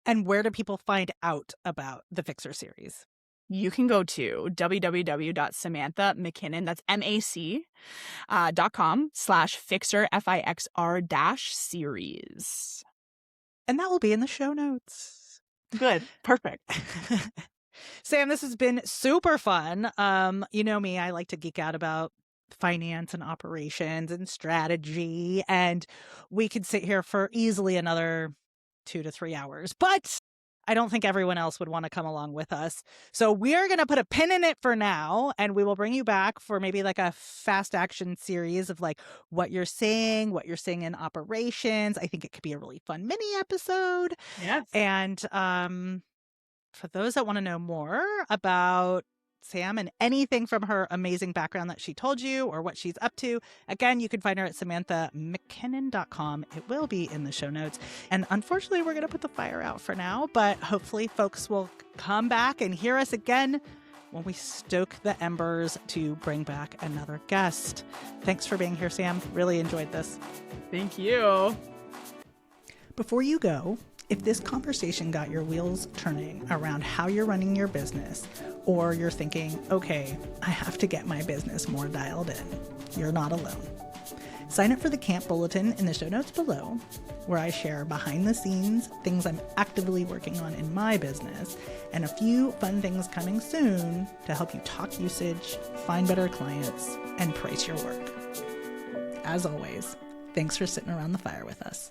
And where do people find out about the Fixer series?
You can go to www.samanthamackinnon, that's mac.com/fixer, FIXR-series.
And that will be in the show notes.
Good. Perfect.
Sam, this has been super fun. You know me, I like to geek out about finance and operations and strategy, and we could sit here for easily another 2 to 3 hours, but I don't think everyone else would want to come along with us. So we are going to put a pin in it for now, and we will bring you back for maybe like a fast action series of like what you're seeing in operations. I think it could be a really fun mini episode.
Yes.
And for those that want to know more about Sam and anything from her amazing background that she told you or what she's up to, again, you can find her at SamanthaMacKinnon.com. It will be in the show notes. And unfortunately, we're going to put the fire out for now, but hopefully folks will come back and hear us again when we stoke the embers to bring back another guest. Thanks for being here, Sam. Really enjoyed this.
Thank you.
Before you go, if this conversation got your wheels turning around how you're running your business, or you're thinking, okay, I have to get my business more dialed in, you're not alone. Sign up for the Camp Bulletin in the show notes below, where I share behind the scenes things I'm actively working on in my business, and a few fun things coming soon to help you talk usage, find better clients, and price your work. As always, thanks for sitting around the fire with us.